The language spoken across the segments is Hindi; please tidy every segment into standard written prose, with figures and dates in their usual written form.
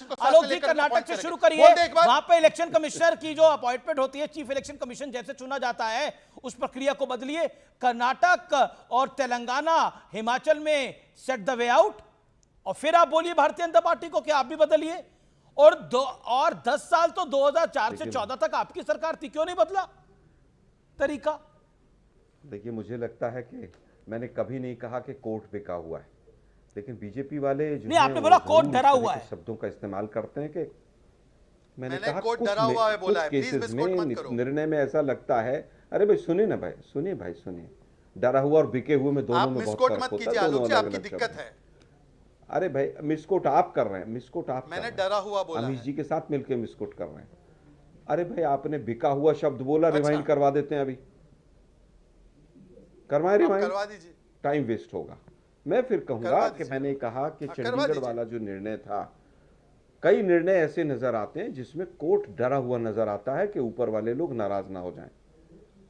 को आलोक जी कर्नाटक से शुरू करिए। वहां पे इलेक्शन कमिश्नर की जो अपॉइंटमेंट होती है, चीफ इलेक्शन कमीशन जैसे चुना जाता है, उस प्रक्रिया को बदलिए। कर्नाटक और तेलंगाना, हिमाचल में सेट द वे आउट, और फिर आप बोलिए भारतीय जनता पार्टी को कि आप भी बदलिए। और 10 साल तो 2004 से 14 तक आपकी सरकार थी, क्यों नहीं बदला तरीका? देखिए, मुझे लगता है कि मैंने कभी नहीं कहा कि कोर्ट बिका हुआ है, लेकिन बीजेपी वाले जो नहीं, आपने बोला कोर्ट डरा हुआ है, शब्दों का इस्तेमाल करते हैं कि मैंने कहा कोर्ट डरा हुआ है बोला है, प्लीज मिसकोट मत करो। निर्णय में ऐसा लगता है। अरे भाई सुनिए ना भाई, सुनिए, डरा हुआ और बिके हुए में दोनों में बहुत फर्क होता है। आलोक जी, आपकी दिक्कत है। अरे भाई, मिसकोट आप कर रहे हैं, मैंने डरा हुआ बोला, अमीश जी के साथ मिलकर मिसकोट कर रहे हैं। अरे भाई, आपने बिका हुआ शब्द बोला, रिवाइंड करवा देते हैं, अभी करवाएं रिवाइंड, करवा दीजिए, टाइम वेस्ट होगा। मैं फिर कहूंगा कि मैंने कहा कि चंडीगढ़ वाला जो निर्णय था, कई निर्णय ऐसे नजर आते हैं जिसमें कोर्ट डरा हुआ नजर आता है कि ऊपर वाले लोग नाराज ना हो जाएं,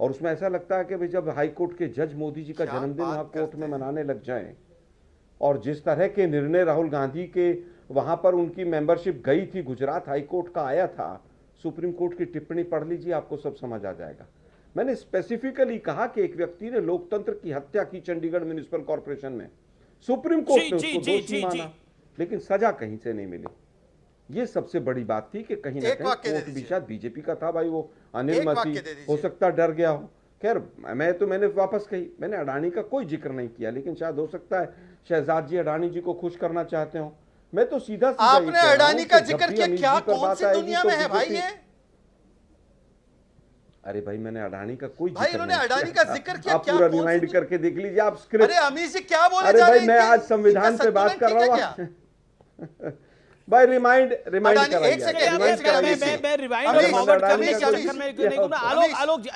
और उसमें ऐसा लगता है कि भाई जब हाई कोर्ट के जज मोदी जी का जन्मदिन वहां कोर्ट में मनाने लग जाएं, और जिस तरह के निर्णय राहुल गांधी के वहां पर उनकी मेंबरशिप गई थी, गुजरात हाई कोर्ट का आया था, सुप्रीम कोर्ट की टिप्पणी पढ़ लीजिए, आपको सब समझ आ जाएगा। मैंने स्पेसिफिकली कहा कि एक व्यक्ति ने लोकतंत्र की हत्या की चंडीगढ़ म्युनिसिपल कॉर्पोरेशन में, सुप्रीम कोर्ट ने उसको दोषी माना, लेकिन सजा कहीं से नहीं मिली। ये सबसे बड़ी बात थी कि कहीं ना कहीं कोर्ट भी शायद बीजेपी का था, भाई वो अनिल मसीह हो सकता डर गया हो। खैर, मैंने वापस कही, मैंने अडानी का कोई जिक्र नहीं किया, लेकिन शायद हो सकता है शहजाद जी अडानी जी को खुश करना चाहते हो। मैं तो सीधा आपने अडानी का जिक्र किया, क्या कौन सी दुनिया में है भाई ये? अरे भाई, मैंने अडानी का कोई भाई, इन्होंने अडानी का जिक्र किया, आप पूरा रिमाइंड करके देख लीजिए आप स्क्रिप्ट। अरे अमीश जी क्या बोले अरे जा रहे भाई, मैं आज संविधान पे बात कर रहा हूँ भाई। रिमाइंड एक सेकंड, मैं रिवाइंड और फॉरवर्ड करने के चक्कर में नहीं। Alok ji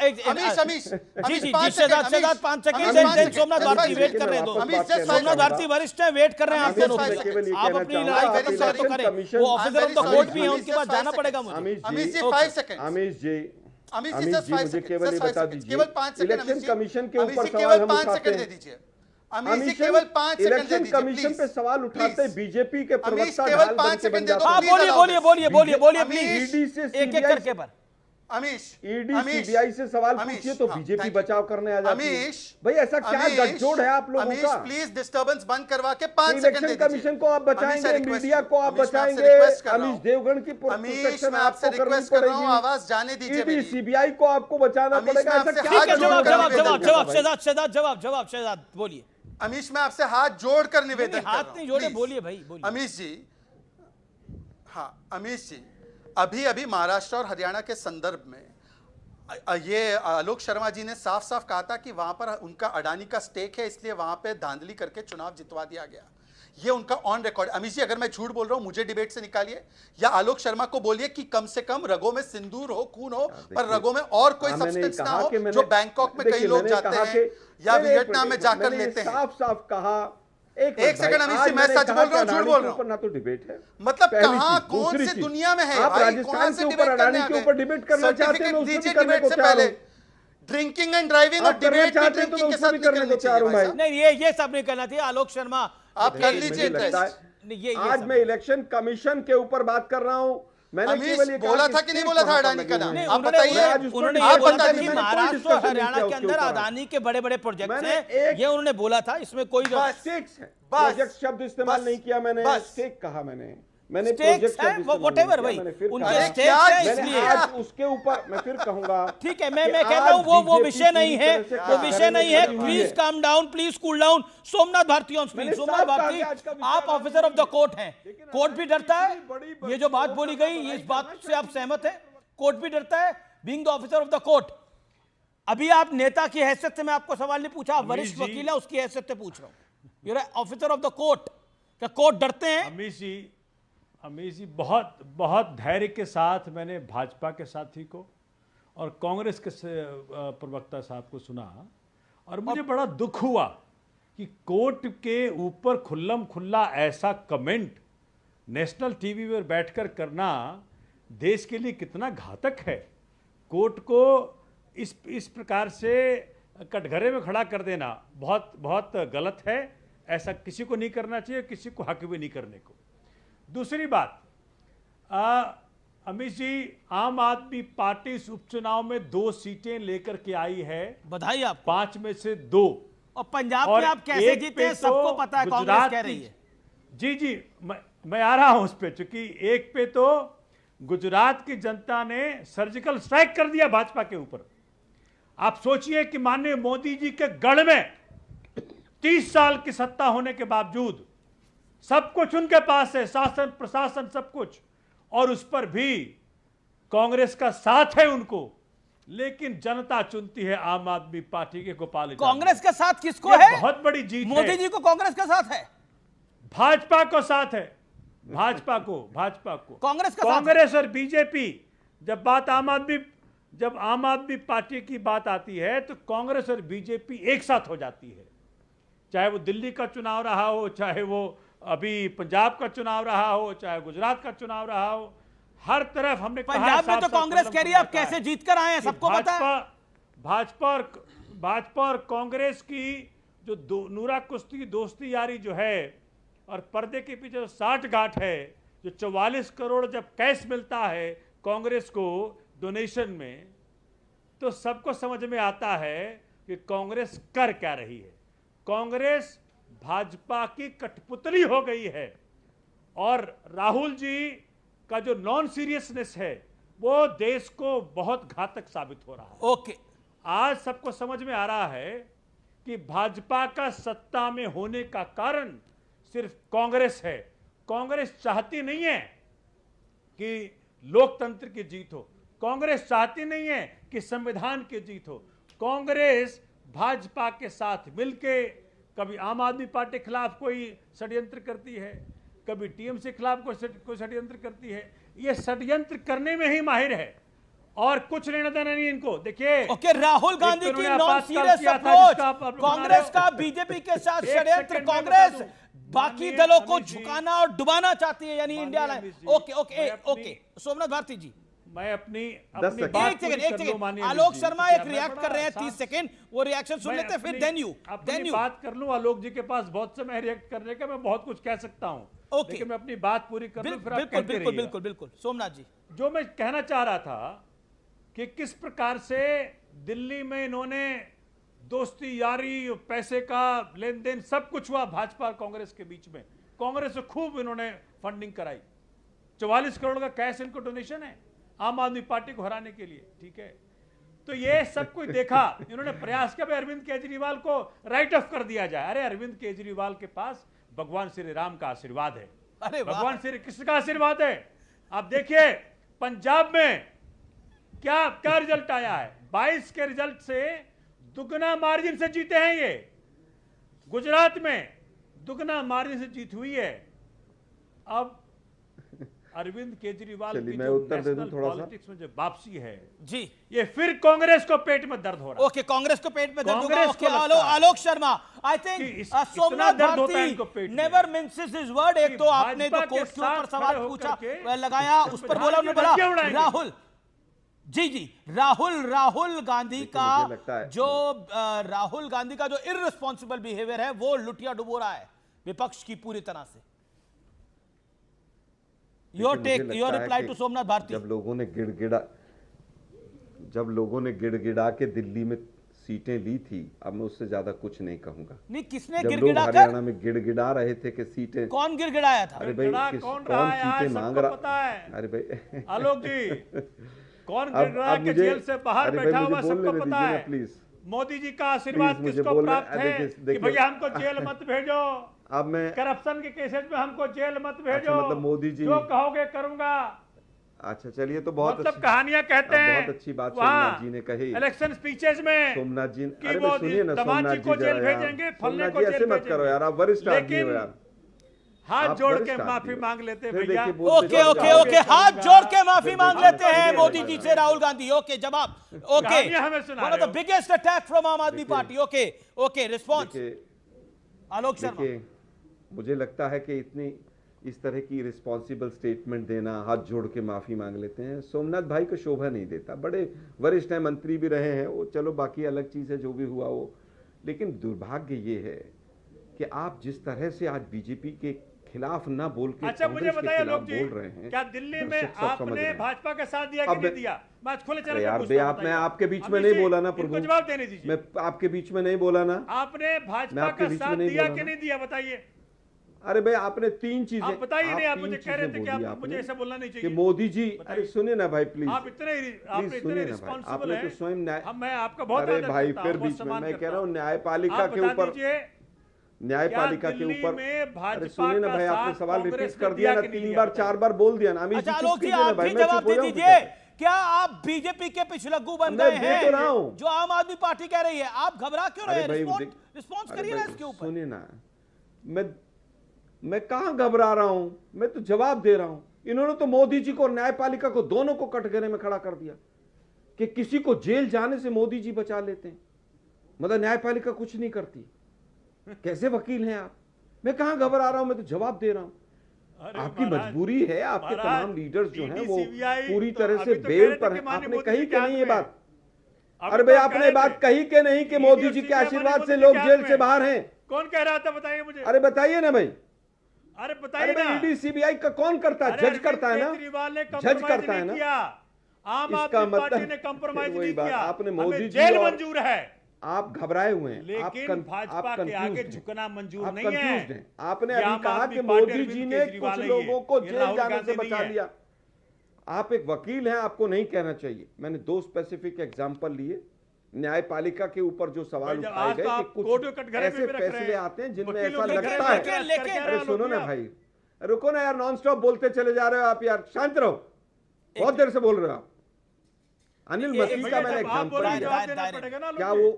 Shahzad 5 second, then Somnath Bharti wait कर रहे हैं, सोमनाथ भारती वरिष्ठ है, वेट कर रहे हैं आप दोनों। आप अपनी लड़ाई खत्म तो करें, वो ऑफिसर ऑफ द कोर्ट भी है, उनके पास जाना पड़ेगा मुझे। अमीश जी 5 सेकंड, अमीश जी मुझे केवल बता दीजिए, केवल 5 सेकंड, इलेक्शन कमीशन के ऊपर केवल 5 सेकंड दे दीजिए। अमीश जी केवल 5 सेकंड दे इलेक्शन दीजिए, कमीशन पे सवाल उठाते बीजेपी के प्रवक्ता केवल 5 सेकंड दे दो। हाँ, बोलिए प्लीज, ईडी से एक एक करके पर। अमीश, ईडी सीबीआई से सवाल पूछिए तो बीजेपी बचाव करने आ जाती है। भाई ऐसा क्या गठजोड़ है आप लोगों का? प्लीज डिस्टर्बेंस बंद करवा के 5 सेकंड दे इलेक्शन कमीशन को आप बचाएंगे, मीडिया को आप बचाएंगे, अमीश देवगन की प्रोटेक्शन आपको करनी पड़ेगी, आवाज जाने दीजिए। ईडी सीबीआई को आपको बचाना पड़ेगा। ऐसा क्या? जवाब शहजाद बोलिए। अमीश, मैं आपसे हाथ जोड़कर निवेदन कर रहा हूं, हाथ नहीं जोड़े, बोलिए भाई, बोलिए। अमीश जी, हाँ अमीश जी, अभी महाराष्ट्र और हरियाणा के संदर्भ में ये आलोक शर्मा जी ने साफ साफ कहा था कि वहां पर उनका अडानी का स्टेक है, इसलिए वहां पे धांधली करके चुनाव जितवा दिया गया। ये उनका ऑन रिकॉर्ड। अमीश जी, अगर मैं झूठ बोल रहा हूं मुझे डिबेट से निकालिए, या आलोक शर्मा को बोलिए कि कम से कम रगों में सिंदूर हो, खून हो, पर रगों में और कोई सब्सटेंस ना हो, जो बैंकॉक में कई लोग जाते हैं या वियतनाम में जाकर लेते हैं। साफ साफ कहा। एक सेकंड अमीश जी, मैं सच बोल रहा हूं झूठ बोल रहा हूं? ना तो डिबेट है, मतलब कहां कौन सी दुनिया में है आप राजस्थान के ऊपर अडानी के ऊपर डिबेट करना चाहते हैं? दीजिए डिबेट से पहले ड्रिंकिंग एंड ड्राइविंग और डिबेट ड्रिंकिंग के साथ करने को चाह रहा हूं भाई। नहीं, ये सब नहीं करना चाहिए। आलोक शर्मा आप कर लीजिए। आज मैं इलेक्शन कमीशन के ऊपर बात कर रहा हूं। मैंने केवल ये बोला था कि नहीं बोला था अडानी का नाम? आप बताइए। उन्होंने ये बोला था कि महाराष्ट्र और हरियाणा के अंदर अडानी के बड़े बड़े प्रोजेक्ट हैं, ये उन्होंने बोला था। इसमें कोई प्रोजेक्ट शब्द इस्तेमाल नहीं किया मैंने, स्टेक कहा मैंने प्रोजेक्ट व्हाटएवर भाई, उनके स्टेक है, इसलिए आज उसके ऊपर मैं फिर कहूंगा। ठीक है, मैं कहता हूं वो विषय नहीं है, वो विषय नहीं है। Please calm down, please cool down. Somnath Bharti on screen. Somnath Bharti, आप ऑफिसर ऑफ द कोर्ट हैं, कोर्ट भी डरता है। ये जो बात बोली गई, इस बात से आप सहमत हैं? कोर्ट भी डरता है, being the officer of the court. अभी आप नेता की हैसियत से मैं आपको सवाल नहीं पूछा, आप वरिष्ठ वकील है, उसकी हैसियत से पूछ रहा हूं। You are officer of the court, क्या कोर्ट डरते हैं? अमीश जी, बहुत धैर्य के साथ मैंने भाजपा के साथी को और कांग्रेस के प्रवक्ता साहब को सुना, और मुझे बड़ा दुख हुआ कि कोर्ट के ऊपर खुल्लम खुल्ला ऐसा कमेंट नेशनल टीवी पर बैठकर करना देश के लिए कितना घातक है। कोर्ट को इस प्रकार से कटघरे में खड़ा कर देना बहुत बहुत गलत है। ऐसा किसी को नहीं करना चाहिए, किसी को हक भी नहीं करने को। दूसरी बात, अमित जी, आम आदमी पार्टी इस उपचुनाव में 2 सीटें लेकर के आई है, बधाई आप। 5 में से 2। और पंजाब और में आप कैसे एक जीते पे हैं सबको तो पता है, कांग्रेस गुजरात कह की- रही है। जी जी, मैं आ रहा हूं उस पे, चूंकि एक पे तो गुजरात की जनता ने सर्जिकल स्ट्राइक कर दिया भाजपा के ऊपर। आप सोचिए कि माननीय मोदी जी के गढ़ में 30 साल की सत्ता होने के बावजूद सब कुछ उनके पास है, शासन प्रशासन सब कुछ, और उस पर भी कांग्रेस का साथ है उनको, लेकिन जनता चुनती है आम आदमी पार्टी के गोपाल इटालिया। कांग्रेस का साथ किसको ये है? बहुत बड़ी जीत है। मोदी जी को कांग्रेस का साथ है, भाजपा को साथ है, भाजपा को कांग्रेस का साथ है। कांग्रेस और बीजेपी, जब आम आदमी पार्टी की बात आती है तो कांग्रेस और बीजेपी एक साथ हो जाती है। चाहे वो दिल्ली का चुनाव रहा हो, चाहे वो अभी पंजाब का चुनाव रहा हो, चाहे गुजरात का चुनाव रहा हो, हर तरफ हमने कहा है, पंजाब में तो साफ-साफ कांग्रेस कह रही है आप बताया कैसे जीत कर आए हैं, कि सबको पता है। भाजपा और कांग्रेस की जो नूरा कुश्ती दोस्ती यारी जो है, और पर्दे के पीछे जो 60 गांठ है, जो 44 करोड़ जब कैश मिलता है कांग्रेस को डोनेशन में, तो सबको समझ में आता है कि कांग्रेस कर क्या रही है। कांग्रेस भाजपा की कठपुतली हो गई है, और राहुल जी का जो नॉन सीरियसनेस है वो देश को बहुत घातक साबित हो रहा है। ओके, आज सबको समझ में आ रहा है कि भाजपा का सत्ता में होने का कारण सिर्फ कांग्रेस है। कांग्रेस चाहती नहीं है कि लोकतंत्र की जीत हो, कांग्रेस चाहती नहीं है कि संविधान की जीत हो। कांग्रेस भाजपा के साथ मिलके कभी आम आदमी पार्टी के खिलाफ कोई षड्यंत्र करती है, कभी टीएमसी के खिलाफ कोई षड्यंत्र करती है। ये षड्यंत्र करने में ही माहिर है, और कुछ लेना देना नहीं इनको। देखिए, ओके, राहुल गांधी एक तो की उन्होंने नॉन आपातकाल सीरियस किया था, अप्रोच, जिसका आप बना कांग्रेस रहे का हो। बीजेपी के साथ एक षड्यंत्र, सेकंड में कांग्रेस बता दूं। बाकी माननीय दलों को अमित जी, झुकाना और डुबाना चाहती है, यानी इंडिया माननीय line. Amit ji, okay okay मैं अपनी- ओके, सोमनाथ भारती जी, मैं अपनी सेकंड। बात एक पूरी सेकंड, कर एक लूं, सेकंड, माननीय आलोक अमित जी। शर्मा क्या एक मैं रिएक्ट बड़ा कर रहे हैं, शांत- 30 सेकंड वो रिएक्शन सुन मैं लेते हैं, फिर अपनी- देन यू अपनी बात कर लूं। आलोक जी के पास बहुत समय रिएक्ट करने का, मैं बहुत कुछ कह सकता हूं, ओके। लेकिन मैं अपनी बात पूरी कर लूं, फिर आप बिल्कुल कहते बिल्कुल रहिएगा। बिल्कुल बिल्कुल, सोमनाथ जी। जो मैं कहना चाह रहा था कि किस प्रकार से दिल्ली में इन्होंने दोस्ती यारी, पैसे का लेन देन सब कुछ हुआ भाजपा और कांग्रेस के बीच में। कांग्रेस से खूब इन्होंने फंडिंग कराई, 44 करोड़ का कैश इनको डोनेशन है आम आदमी पार्टी को हराने के लिए, ठीक है। तो ये सब कुछ देखा, इन्होंने प्रयास किया अरविंद केजरीवाल को राइट ऑफ कर दिया जाए। अरे अरविंद केजरीवाल के पास भगवान श्री राम का आशीर्वाद है, अरे वाह। भगवान श्री कृष्ण का आशीर्वाद है। आप देखिए पंजाब में क्या क्या रिजल्ट आया है, 22 के रिजल्ट से दुगना मार्जिन से जीते हैं ये। गुजरात में दुगना मार्जिन से जीत हुई है। अब अरविंद केजरीवाल की मैं जो उत्तर दे दूं नेशनल थोड़ा सा? पॉलिटिक्स में जो वापसी है, जी ये फिर कांग्रेस को पेट में दर्द हो रहा है। ओके, कांग्रेस को पेट में दर्द होगा। कांग्रेस ओके, को लगता है आलोक शर्मा, आई कि थिंक इतना सोमनाथ दर्द होता है इनको भारती पेट में। Never minces his word. एक कि तो आपने जो भाजपा के कोर्ट के ऊपर साथ सवाल खड़े होकर पूछा, के लगाया, उस पर बोला, उन्होंने धज्जियां बोला उड़ाएंगे। राहुल जी राहुल गांधी का मुझे लगता है- जो राहुल गांधी का जो इररिस्पॉन्सिबल बिहेवियर है वो लुटिया डुबो रहा है विपक्ष की पूरी तरह से। योर लेकिन मुझे टेक, लगता योर है रिप्लाई कि टू सोमनाथ भारती। जब लोगों ने गिड़गिड़ा के दिल्ली में सीटें ली थी, अब मैं उससे ज्यादा कुछ नहीं कहूंगा। नहीं, किसने जब लोग गिड़गिड़ा कर, हरियाणा में गिड़गिड़ा रहे थे कि सीटें, कौन गिड़गिड़ाया था? अरे भाई गिड़गिड़ा कौन रहा है आज, सीटें मांग सबको रहा, पता है। अरे भाई आलोक जी, कौन अब गिड़गिड़ा के मुझे- जेल से बाहर अरे भाई, बैठा मुझे हुआ बोलने सबको दीजिए पता ना, है। प्लीज। मोदी जी का आशीर्वाद प्लीज, मुझे किसको बोलने- प्राप्त है देखिए- कि भैया हमको जेल मत भेजो, अब मैं करप्शन के केसेस में हमको जेल मत भेजो, अच्छा, मतलब मोदी जी- जो कहोगे करूंगा। अच्छा चलिए, तो बहुत मतलब अच्छी, कहानियां कहते अब हैं बहुत अच्छी बात वहाँ सोमनाथ जी ने कही। इलेक्शन स्पीचेस में सोमनाथ जी, कि अरे वो भाई सुनिए ना दमाद सोमनाथ जी को जी जेल जरा यार। भेजेंगे, फलने सोमनाथ को जी जेल ऐसे मत करो यार, आप वरिष्ठ आदमी हो लेकिन यार। हाथ आप जोड़ वरिष्ठ के आदमी माफी हो। मांग लेते फिर भैया। देखिए, बोलते ओके ओके जाओ। ओके, हाथ जोड़ के माफी फिर मांग देखिए, लेते हैं देखिए, मोदी देखिए, जी से राहुल गांधी। ओके, जवाब। ओके, कहानियां हमें सुना वन ऑफ रहे द हो। बिगेस्ट अटैक फ्रॉम आम आदमी देखिए, पार्टी। ओके ओके, रिस्पॉन्स देखिए आलोक शर्मा। देखिए, मुझे लगता है कि इतनी इस तरह की रिस्पॉन्सिबल स्टेटमेंट देना, हाथ जोड़ के माफी मांग लेते हैं, सोमनाथ भाई को शोभा नहीं देता। बड़े वरिष्ठ हैं, मंत्री भी रहे हैं वो, चलो बाकी अलग चीज है, जो भी हुआ वो। लेकिन दुर्भाग्य ये है कि आप जिस तरह से आज बीजेपी के खिलाफ ना बोल के अच्छा, मुझे कांग्रेस के बताइए खिलाफ लोग जी, बोल रहे हैं। क्या दिल्ली में दर्शक सब समझ रहे आपने हैं। भाजपा का साथ दिया कि अब नहीं दिया? मैं आज खुले चेहरे पे यार पूछता हूं, आप मैं बताइए। आपके बीच में अमित नहीं जी, बोला ना इनको प्रभु, जवाब देने दीजिए। मैं आपके बीच में नहीं बोला ना। आपने मैं भाजपा आपके का बीच में साथ नहीं दिया बोला कि ना। नहीं दिया, बताइए। अरे भाई आपने तीन चीजें, आप बताइए नहीं, आप तीन मुझे कह रहे चीजें थे कि बोली आप आपने मुझे ऐसा बोलना नहीं कि चाहिए। मोदी जी, बताइए। अरे सुनिए ना भाई प्लीज, आप इतने सुनिए ना भाई, रिस्पॉन्सिबल आपने हैं। तो स्वयं न्याय, हम मैं आपका बहुत अरे आदर भाई करता फिर हूं, बहुत बीच में सम्मान मैं कह करता रहा हूँ हूं। न्यायपालिका आप के बता ऊपर, दीजिए, न्यायपालिका के दिल्ली ऊपर, में भाजपा अरे सुनिए ना का भाई, आपने साथ सवाल कांग्रेस रिपीट ने कर दिया दिया ना, कि नहीं 3 दिया, बार बताइए। 4 बार बोल दिया ना। अमित अच्छा जी आलोक चुप जी, कीजिए ना आप भाई, भी मैं जवाब चुप हो दे जाऊं दीजिए, क्या? क्या आप बीजेपी के पिछलग्गू बन मैं गए दे तो रहा हैं हूं। जो आम आदमी पार्टी कह रही है? आप घबरा क्यों रहे अरे हैं? भाई रिस्पॉन्स अरे करिए ना भाई, इसके ऊपर। सुनिए ना, मैं कहां घबरा रहा हूं, मैं तो जवाब दे रहा हूं। इन्होंने तो मोदी जी को और न्यायपालिका को दोनों को कटघरे में खड़ा कर दिया कि किसी को जेल जाने से मोदी जी बचा लेते हैं, मतलब न्यायपालिका कुछ नहीं करती। कैसे वकील हैं आप? मैं कहां घबरा रहा हूं, मैं तो जवाब दे रहा हूं। अरे आपकी महाराज, मजबूरी है, आपके महाराज, तमाम लीडर्स जो हैं वो CBI पूरी तो तरह से अभी तो कह बेल रहे थे पर कि हैं। माननीय आपने मोदी कही जी कि के नहीं ये हाथ में। बात? अभी अरे तो भाई कह आपने रहे बात थे। कही कि नहीं कि मोदी जी के आशीर्वाद से लोग जेल से बाहर हैं? कौन कह रहा था, बताइए मुझे। अरे बताइए ना भाई। अरे अरे बताइए भाई ना। ईडी सीबीआई का कौन करता है? अरे जज अरविंद करता है ना, केजरीवाल ने जज compromise करता है नहीं ना। किया। आम इसका आदमी पार्टी मतलब ने कंप्रोमाइज वही नहीं बात, किया। आपने हमें मोदी जी जेल और मंजूर है, आप घबराए हुए हैं, लेकिन भाजपा के आगे झुकना मंजूर नहीं है। कंफ्यूज्ड हैं। आपने ये अभी आम कहा आदमी कि पार्टी मोदी अरविंद जी ने केजरीवाल कुछ है ये। लोगों को ये जेल राहुल जाने गांधी से नहीं बचा है। लिया। आप एक वकील हैं, आपको नहीं कहना चाहिए। मैंने 2 स्पेसिफिक एग्जांपल लिए न्यायपालिका के ऊपर जो सवाल भाई, जब उठाए आज तो गए आप कि कोर्ट कुछ के कटघरे ऐसे पे रख रहे फैसले हैं। आते हैं जिनमें वकीलों ऐसा के लगता कटघरे है। पे लेकिन- अरे सुनो ना भाई, रुको ना यार, नॉन स्टॉप बोलते चले जा रहे हो आप यार, शांत रहो, बहुत देर से बोल रहे हो आप। अनिल मसीह का मैंने एग्जांपल दायरे- लिया, जवाब दायरे- देना पड़ेगा ना क्या लोग वो,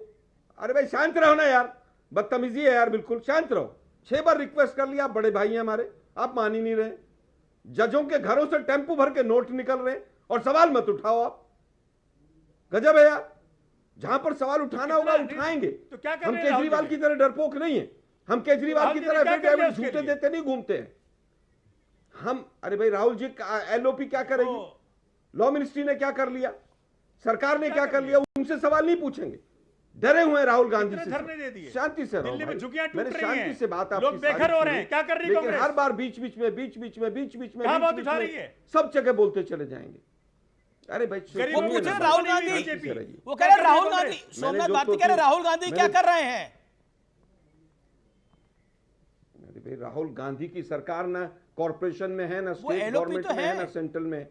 अरे भाई शांत रहो ना यार, बदतमीजी है यार, बिल्कुल शांत रहो। 6 बार रिक्वेस्ट कर लिया, आप बड़े भाई हैं हमारे, आप मान ही नहीं रहे। जजों के घरों से टेम्पो भर के नोट निकल रहे हैं और सवाल मत उठाओ आप। गजब है यार, जहां पर सवाल उठाना होगा उठाएंगे। तो क्या कर हम रहे हैं राहुल केजरीवाल जी? की तरह डरपोक नहीं है, हम केजरीवाल राहुल की जी ने तरह क्या कर लिया एफिडेविट उसके झूठे लिए? देते नहीं घूमते हैं हम। अरे भाई राहुल जी, एलओपी क्या करेगी? तो- लॉ मिनिस्ट्री ने क्या कर लिया? सरकार ने क्या कर कर लिया? उनसे सवाल नहीं पूछेंगे, डरे हुए हैं राहुल गांधी कितने से। धरने दे दिए? शांति से रहो दिल्ली में भाई। झुग्गियां टूट मैंने रही शांति हैं। से बात लोग आपकी बेघर सारी हो रहे सुनी। हैं। क्या कर रही लेकिन कांग्रेस? हर बार बीच बीच में क्या बात उठा रही है? सब जगह बोलते चले जाएंगे। अरे भाई वो गरीबों सुनिए पूछे ना, राहुल शांति गांधी, से रहिए। वो कह रहे हैं क्या कर राहुल रही है गांधी, कांग्रेस? सोमनाथ जो भारती कह रहे हैं राहुल गांधी क्या कर रहे हैं? अरे भाई राहुल गांधी की सरकार ना कॉर्पोरेशन में है, ना वो स्टेट LOP गवर्नमेंट तो में है। है, ना सेंट्रल में।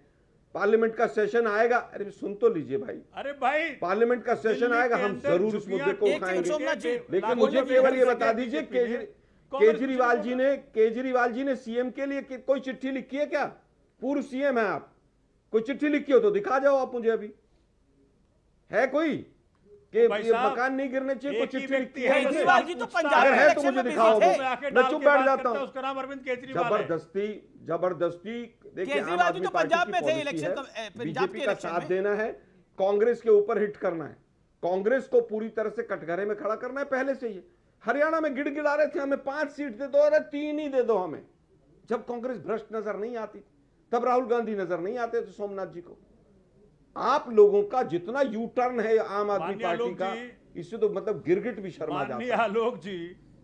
पार्लियामेंट का सेशन आएगा, अरे सुन तो लीजिए भाई, अरे भाई, पार्लियामेंट का सेशन दिल्ली आएगा, के हम अंदर जरूर इस झुग्गियां मुद्दे को एक सेकंड उठाएंगे। सोमनाथ जी, लेकिन बोलने मुझे दीजिए, केवल ये बोलने बता दीजिए, दीजिए, कांग्रेस केजरीवाल जी ने सीएम के लिए कोई चिट्ठी लिखी है क्या? पूर्व सीएम है आप, कोई चिट्ठी लिखी हो तो दिखा जाओ आप मुझे। अभी है कोई कि भाई ये साहब, मकान नहीं गिरने चाहिए, कोई एक ही चिट्ठी व्यक्ति लिखी है? है, केजरीवाल जी तो पंजाब अगर में है तो इलेक्शन मुझे में दिखाओ, बिजी थे। में आके मैं डाल चुप के बैठ बात जाता करता है, हूं। उसका नाम अरविंद केजरीवाल है। जबरदस्ती देखिए, आम केजरीवाल जी आदमी तो पार्टी पंजाब की में थे पॉलिसी इलेक्शन है, पंजाब के बीजेपी का इलेक्शन साथ में। देना है, कांग्रेस के ऊपर हिट करना है, कांग्रेस को पूरी तरह से कटघरे में खड़ा करना है। पहले से ही हरियाणा में गिड़गिड़ा रहे थे, हमें 5 सीट दे दो, अरे 3 ही दे दो हमें। जब कांग्रेस भ्रष्ट नजर नहीं आती, तब राहुल गांधी नजर नहीं आते थे सोमनाथ जी को। आप लोगों का जितना यू टर्न है आम आदमी माननीय पार्टी आलोक का, जी, इससे तो मतलब गिरगिट भी शर्मा माननीय जाता है। आलोक जी,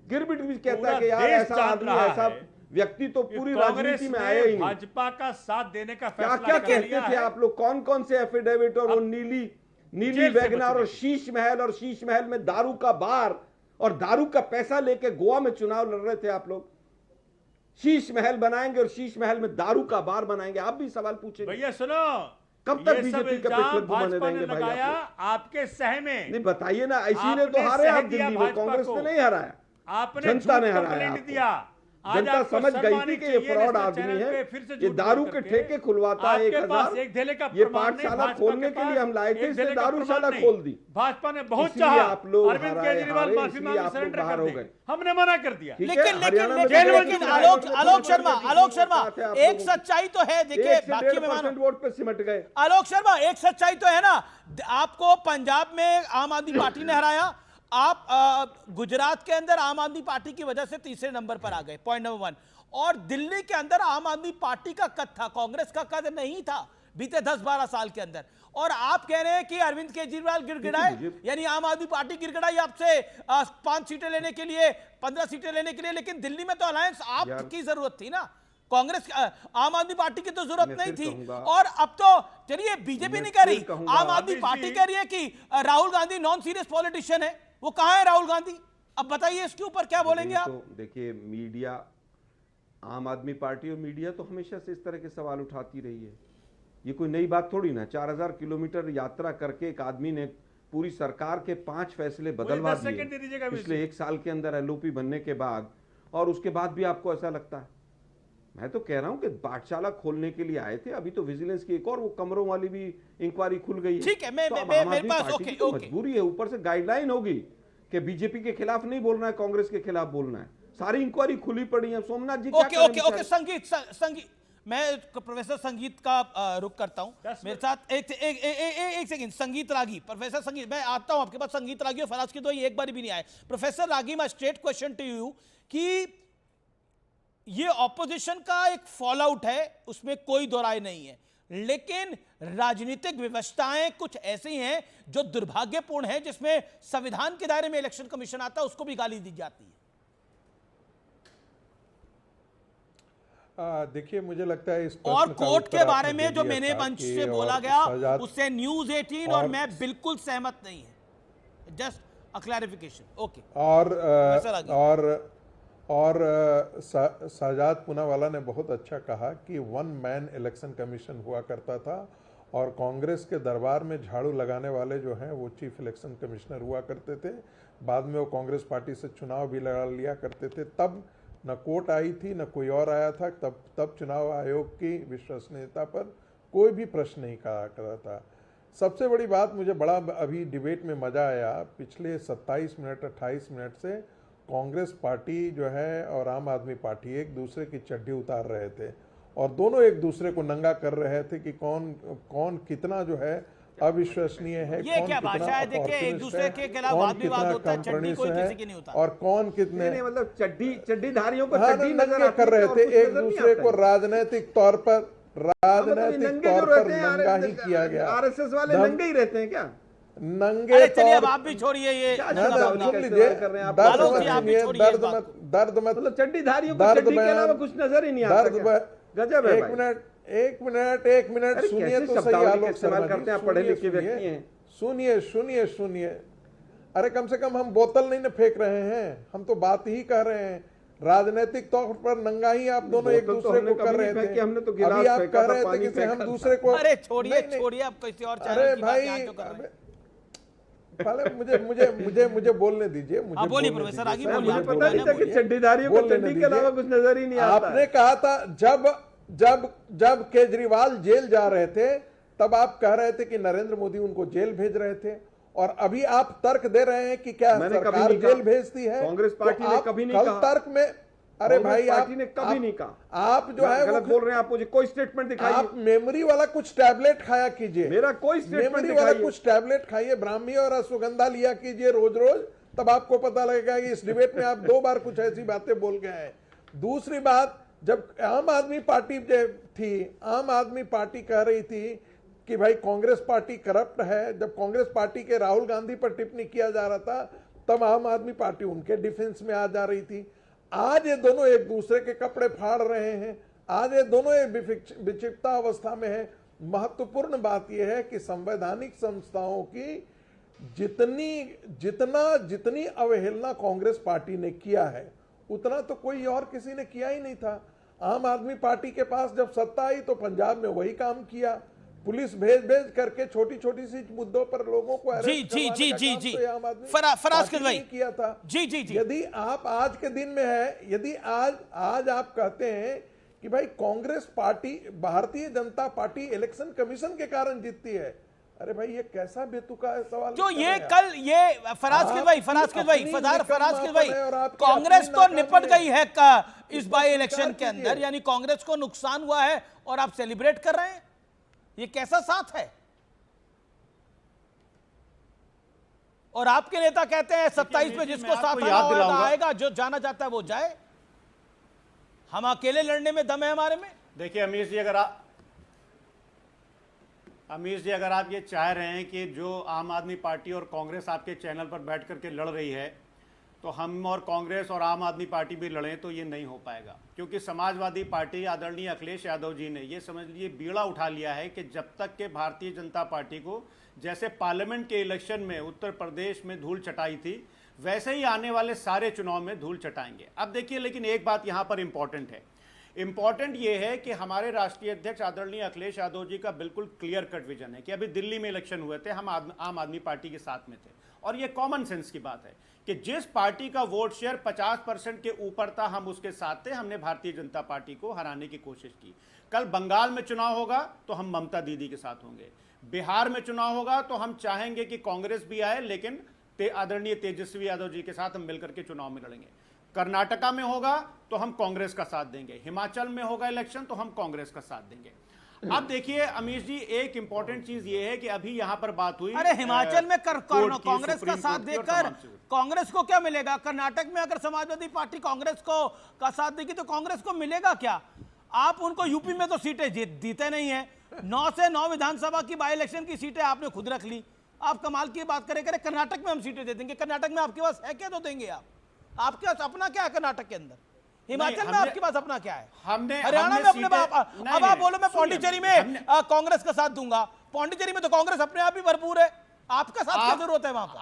गिरगिट भी कहता पूरा है कि यार देश ऐसा जान आदमी, रहा ऐसा है व्यक्ति तो कि पूरी कांग्रेस राजनीति में ने आया ही नहीं। भाजपा का साथ देने का क्या फैसला क्या कर कहते लिया थे है। आप लोग? कौन कौन से एफिडेविट और वो अब नीली जेल से वैगनार बचने और के। शीश महल, और शीश महल में दारू का बार और दारू का पैसा लेके गोवा में चुनाव लड़ रहे थे आप लोग। शीश महल बनाएंगे और शीश महल में दारू का बार बनाएंगे, आप भी सवाल पूछेंगे। भैया सुनो, कब तक ये सब बीजेपी का इल्जाम पेट में घुमाने भाजपा ने देंगे भाई आप लगाया लोग? आपके सह में। नहीं बताइए ना, इसीलिए तो आपने हारे आप सह दिया दिल्ली में, भाजपा कांग्रेस को। ने नहीं हराया, आपने जनता झूठ ने हराया कंप्लेंट आपको। दिया। आज जनता आपको समझ गई शर्म आनी थी कि ये चाहिए फ्रॉड नेशनल आदमी चैनल है, पे फिर से ये झूठ दारू बोल के करके। ठेके खुलवाता है आपके पास 1000, एक ढेले का ये प्रमाण नहीं, पाठशाला भाजपा खोलने के के लिए पास हम लाए थे, एक इसने ढेले का दारूशाला प्रमाण नहीं। खोल दी। भाजपा ने बहुत इसलिए चाहा, आप लोग अरविंद हारे, केजरीवाल माफी इसलिए मांगे, आप लोग सरेंडर बाहर कर हो दे। गए। हमने मना कर दिया। ठीक है, लेकिन हरियाणा में लेकिन तो लेकिन जेल आलोक में आलोक शर्मा बात है आप एक लोगों की। सच्चाई तो है, देखिए 1 से बाकी में 1.5% मानो वोट पे सिमट गए। आलोक शर्मा एक सच्चाई तो है ना, आपको पंजाब में आम आदमी पार्टी ने हराया, आप गुजरात के अंदर आम आदमी पार्टी की वजह से तीसरे नंबर पर आ गए, पॉइंट नंबर 1। और दिल्ली के अंदर आम आदमी पार्टी का कद था, कांग्रेस का कद नहीं था बीते 10-12 साल के अंदर। और आप कह रहे हैं कि अरविंद केजरीवाल गिड़गिड़ाए, यानी आम आदमी पार्टी गिड़गिड़ाई आपसे 5 सीटें लेने के लिए, 15 सीटें लेने के लिए, लेकिन दिल्ली में तो अलायंस आपकी जरूरत थी ना, कांग्रेस आम आदमी पार्टी की तो जरूरत नहीं थी। और अब तो चलिए बीजेपी नहीं कह रही, आम आदमी पार्टी कह रही है कि Rahul Gandhi non serious politician है। वो कहां है राहुल गांधी? अब बताइए इसके ऊपर क्या बोलेंगे आप? तो देखिए, मीडिया, आम आदमी पार्टी और मीडिया तो हमेशा से इस तरह के सवाल उठाती रही है। ये कोई नई बात थोड़ी ना। 4000 किलोमीटर यात्रा करके एक आदमी ने पूरी सरकार के 5 फैसले बदलवा दिए पिछले 1 साल के अंदर एलओपी बनने के बाद, और उसके बाद भी आपको ऐसा लगता है? मैं तो कह रहा हूं कि पाठशाला खोलने के लिए आए थे, अभी तो विजिलेंस की एक और वो कमरों वाली भी इंक्वायरी खुल गई है। ठीक है, मेरे पास ओके मजबूरी है, ऊपर से गाइडलाइन होगी कि बीजेपी के खिलाफ नहीं बोलना है, कांग्रेस के खिलाफ बोलना है। सारी इंक्वायरी खुली पड़ी है। सोमनाथ जी ओके संगीत मैं प्रोफेसर संगीत का रुख करता हूं। मेरे साथ एक सेकंड, संगीत रागी, प्रोफेसर संगीत, मैं आता हूं आपके पास। संगीत रागी और फराज की तो एक बार भी नहीं आए। Professor Ragi, my straight question to you कि ये ऑपोजिशन का एक फॉल आउट है, उसमें कोई दो राय नहीं है, लेकिन राजनीतिक व्यवस्थाएं कुछ ऐसी हैं जो दुर्भाग्यपूर्ण है, जिसमें संविधान के दायरे में इलेक्शन कमीशन आता है, उसको भी गाली दी जाती है। देखिए, मुझे लगता है इस और कोर्ट के बारे में जो मैंने मंच से बोला गया उससे न्यूज़ 18 और मैं बिल्कुल सहमत नहीं है। Just a clarification. ओके। और साजाद पूनावाला ने बहुत अच्छा कहा कि 1 मैन इलेक्शन कमीशन हुआ करता था, और कांग्रेस के दरबार में झाड़ू लगाने वाले जो हैं वो चीफ इलेक्शन कमिश्नर हुआ करते थे। बाद में वो कांग्रेस पार्टी से चुनाव भी लड़ा लिया करते थे। तब न कोर्ट आई थी, न कोई और आया था। तब चुनाव आयोग की विश्वसनीयता पर कोई भी प्रश्न नहीं करा करता था। सबसे बड़ी बात, मुझे बड़ा अभी डिबेट में मज़ा आया, पिछले 27 मिनट 28 मिनट से कांग्रेस पार्टी जो है और आम आदमी पार्टी एक दूसरे की चड्डी उतार रहे थे, और दोनों एक दूसरे को नंगा कर रहे थे कि कौन कितना जो है अविश्वसनीय है, ये क्या भाषा है? देखिए, एक दूसरे के खिलाफ वाद विवाद होता है, चड्डी कोई किसी की नहीं होता, और कौन कितने मतलब चड्डीधारियों को चड्डी नंगे कर रहे थे, एक दूसरे को राजनीतिक तौर पर नंगा ही किया गया। आरएसएस वाले नंगे ही रहते हैं क्या? नंगे चलिए, अब आप भी छोड़िए ये, सुन लीजिए, दर्द मत मतलब चड्डीधारियों को चड्डी के अलावा कुछ नजर ही नहीं आता। गजब है। एक मिनट सुनिए तो सही। आलोक शर्मा करते हैं, पढ़े लिखे व्यक्ति हैं। सुनिए। अरे कम से कम हम बोतल नहीं न फेंक रहे हैं, हम तो बात ही कर रहे हैं। राजनीतिक तौर पर नंगा ही आप दोनों एक दूसरे को कर रहे थे। हमने तो अभी आप कह रहे थे कि हम दूसरे को, अरे छोड़िए आप किसी और अरे भाई पहले मुझे बोलने दीजिए। बोलिए प्रोफेसर, आगे बोलिए। मुझे पता नहीं था कि चड्डीधारियों को चड्डी के अलावा कुछ नजर ही नहीं आता। आपने कहा था जब केजरीवाल जेल जा रहे थे, तब आप कह रहे थे कि नरेंद्र मोदी उनको जेल भेज रहे थे, और अभी आप तर्क दे रहे हैं कि क्या सरकार जेल भेजती है? कांग्रेस पार्टी ने कभी नहीं कहा। तर्क में, अरे भाई आपने कभी नहीं कहा। आप जो है गलत बोल रहे हैं। आप मुझे कोई स्टेटमेंट दिखाइए। आप मेमोरी वाला कुछ टैबलेट खाया कीजिए। मेरा कोई स्टेटमेंट मेमोरी वाला कुछ टैबलेट खाइए, ब्राह्मी और अश्वगंधा लिया कीजिए रोज, तब आपको पता लगेगा कि इस डिबेट में आप 2 बार कुछ ऐसी बातें बोल गए हैं। दूसरी बात, जब आम आदमी पार्टी थी, आम आदमी पार्टी कह रही थी कि भाई कांग्रेस पार्टी करप्ट है, जब कांग्रेस पार्टी के राहुल गांधी पर टिप्पणी किया जा रहा था, तब आम आदमी पार्टी उनके डिफेंस में आ जा रही थी। आज ये दोनों एक दूसरे के कपड़े फाड़ रहे हैं, आज ये दोनों एक विक्षिप्ता अवस्था में है। महत्वपूर्ण बात यह है कि संवैधानिक संस्थाओं की जितनी अवहेलना कांग्रेस पार्टी ने किया है, उतना तो कोई और किसी ने किया ही नहीं था। आम आदमी पार्टी के पास जब सत्ता आई तो पंजाब में वही काम किया, पुलिस भेज करके छोटी सी मुद्दों पर लोगों को अरेस्ट जी फराज भाई किया था। जी यदि आप आज के दिन में है, यदि आज आप कहते हैं कि भाई Congress party, Bharatiya Janata party election commission के कारण जीतती है, अरे भाई ये कैसा बेतुका सवाल। जो ये कल ये फराज भाई कांग्रेस तो निपट गई है इस बाई इलेक्शन के अंदर, यानी कांग्रेस को नुकसान हुआ है और आप सेलिब्रेट कर रहे हैं, ये कैसा साथ है? और आपके नेता कहते हैं 27 में जिसको साथ आएगा, जो जाना चाहता है वो जाए। हम अकेले लड़ने में दम है हमारे में। देखिए अमीश जी, अगर आप ये चाह रहे हैं कि जो आम आदमी पार्टी और कांग्रेस आपके चैनल पर बैठ करके लड़ रही है तो हम और कांग्रेस और आम आदमी पार्टी भी लड़ें, तो ये नहीं हो पाएगा। क्योंकि समाजवादी पार्टी आदरणीय अखिलेश यादव जी ने ये समझ लीजिए बीड़ा उठा लिया है कि जब तक के भारतीय जनता पार्टी को जैसे पार्लियामेंट के इलेक्शन में उत्तर प्रदेश में धूल चटाई थी, वैसे ही आने वाले सारे चुनाव में धूल चटाएंगे। अब देखिए, लेकिन एक बात यहाँ पर इंपॉर्टेंट है, इंपॉर्टेंट ये है कि हमारे राष्ट्रीय अध्यक्ष आदरणीय अखिलेश यादव जी का बिल्कुल क्लियर कट विजन है कि अभी दिल्ली में इलेक्शन हुए थे, हम आम आदमी पार्टी के साथ में थे, और ये कॉमन सेंस की बात है कि जिस पार्टी का वोट शेयर 50% के ऊपर था हम उसके साथ थे। हमने भारतीय जनता पार्टी को हराने की कोशिश की। कल बंगाल में चुनाव होगा तो हम ममता दीदी के साथ होंगे, बिहार में चुनाव होगा तो हम चाहेंगे कि कांग्रेस भी आए, लेकिन आदरणीय तेजस्वी यादव जी के साथ हम मिलकर के चुनाव में लड़ेंगे। कर्नाटका में होगा तो हम कांग्रेस का साथ देंगे, हिमाचल में होगा इलेक्शन तो हम कांग्रेस का साथ देंगे। अब देखिए अमीश जी, एक इंपॉर्टेंट चीज ये है कि अभी यहां पर बात हुई, अरे हिमाचल में कांग्रेस का साथ देकर कांग्रेस को क्या मिलेगा? कर्नाटक में अगर समाजवादी पार्टी कांग्रेस को का साथ देगी तो कांग्रेस को मिलेगा क्या? आप उनको यूपी में तो सीटें जीते नहीं है, 9 से 9 विधानसभा की बाई इलेक्शन की सीटें आपने खुद रख ली। आप कमाल की बात करें कर्नाटक में हम सीटें दे देंगे। कर्नाटक में आपके पास है क्या? तो देंगे आप। आपके पास अपना क्या है कर्नाटक के अंदर? हिमाचल में आपके पास अपना क्या है? हरियाणा में अपने अब आप बोलो मैं पौंडीचेरी में कांग्रेस का साथ दूंगा। पौंडीचेरी में तो कांग्रेस अपने आप ही भरपूर है, आपका साथ क्या जरूरत है वहां पर?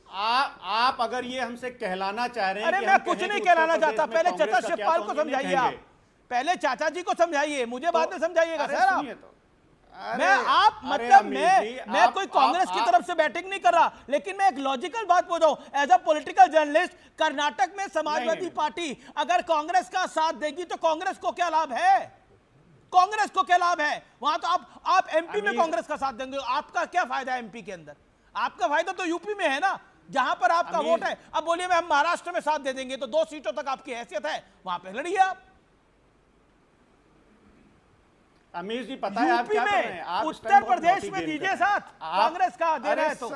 आप अगर ये हमसे कहलाना चाह रहे हैं, अरे मैं कुछ नहीं कहलाना चाहता। पहले चाचा शिवपाल को समझाइए, आप पहले चाचा जी को समझाइए, मुझे बाद में समझाइएगा सर। आप मैं कोई कांग्रेस की तरफ से बैटिंग नहीं कर रहा, लेकिन मैं एक लॉजिकल बात बोल रहा हूं as a political journalist. Karnataka में समाजवादी पार्टी अगर कांग्रेस का साथ देगी तो कांग्रेस को क्या लाभ है? कांग्रेस को क्या लाभ है? वहां तो आप एमपी में कांग्रेस का साथ देंगे, आपका क्या फायदा है एमपी के अंदर? आपका फायदा तो यूपी में है ना, जहां पर आपका वोट है। अब बोलिए हम महाराष्ट्र में साथ दे देंगे तो 2 सीटों तक आपकी हैसियत है, वहां पे लड़िए आप। अमीश जी पता है आप क्या कर रहे हैं? आप उत्तर प्रदेश में दीजिए साथ, कांग्रेस का दे रहे हैं तो।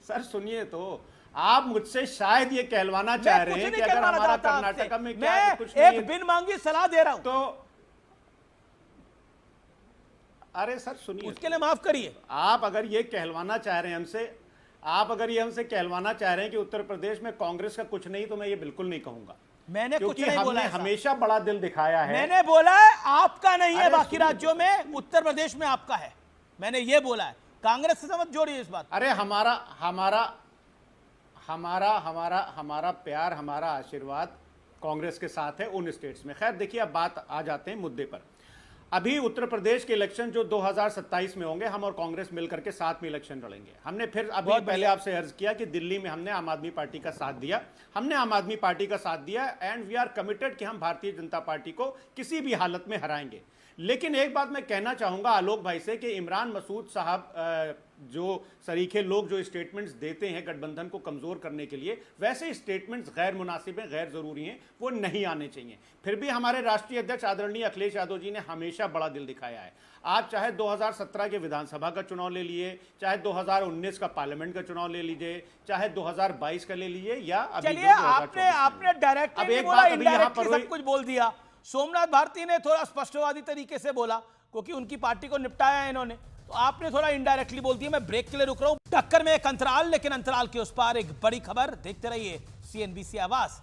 सर सुनिए, तो आप मुझसे शायद ये कहलवाना चाह रहे हैं कि अगर हमारा कर्नाटक में क्या कुछ नहीं, एक बिन मांगी सलाह दे रहा हूं तो अरे सर सुनिए, उसके लिए माफ करिए। आप अगर ये कहलवाना चाह रहे हैं हमसे, आप अगर ये हमसे कहलवाना चाह रहे हैं कि उत्तर प्रदेश में कांग्रेस का कुछ नहीं, तो मैं ये बिल्कुल नहीं कहूंगा। मैंने कुछ नहीं बोला, हमेशा बड़ा दिल दिखाया है। मैंने बोला है आपका नहीं है बाकी राज्यों में, उत्तर प्रदेश में आपका है, मैंने ये बोला है। कांग्रेस से समझ जोड़िए इस बात। अरे हमारा प्यार, हमारा आशीर्वाद कांग्रेस के साथ है उन स्टेट्स में। खैर देखिए, अब बात आ जाते हैं मुद्दे पर। अभी उत्तर प्रदेश के इलेक्शन जो 2027 में होंगे, हम और कांग्रेस मिलकर के साथ में इलेक्शन लड़ेंगे। हमने फिर अभी पहले आपसे अर्ज किया कि दिल्ली में हमने आम आदमी पार्टी का साथ दिया, एंड वी आर कमिटेड कि हम भारतीय जनता पार्टी को किसी भी हालत में हराएंगे। लेकिन एक बात मैं कहना चाहूंगा आलोक भाई से कि इमरान मसूद साहब जो सरीखे लोग जो स्टेटमेंट्स देते हैं गठबंधन को कमजोर करने के लिए, वैसे स्टेटमेंट्स गैर मुनासिब हैं, गैर जरूरी हैं, वो नहीं आने चाहिए। फिर भी हमारे राष्ट्रीय अध्यक्ष आदरणीय अखिलेश यादव जी ने हमेशा बड़ा दिल दिखाया है। आप चाहे 2017 के विधानसभा का चुनाव ले लिए, चाहे 2019 का पार्लियामेंट का चुनाव ले लीजिए, चाहे 2022 का ले लीजिए, या चलिए आपने डायरेक्टली बोला, इनडायरेक्टली सब कुछ बोल दिया। सोमनाथ भारती ने थोड़ा स्पष्टवादी तरीके से बोला क्योंकि उनकी पार्टी को निपटाया है इन्होंने, तो आपने थोड़ा इनडायरेक्टली बोल दिया। मैं ब्रेक के लिए रुक रहा हूं। टक्कर में एक अंतराल, लेकिन अंतराल के उस पार एक बड़ी खबर। देखते रहिए CNBC आवाज।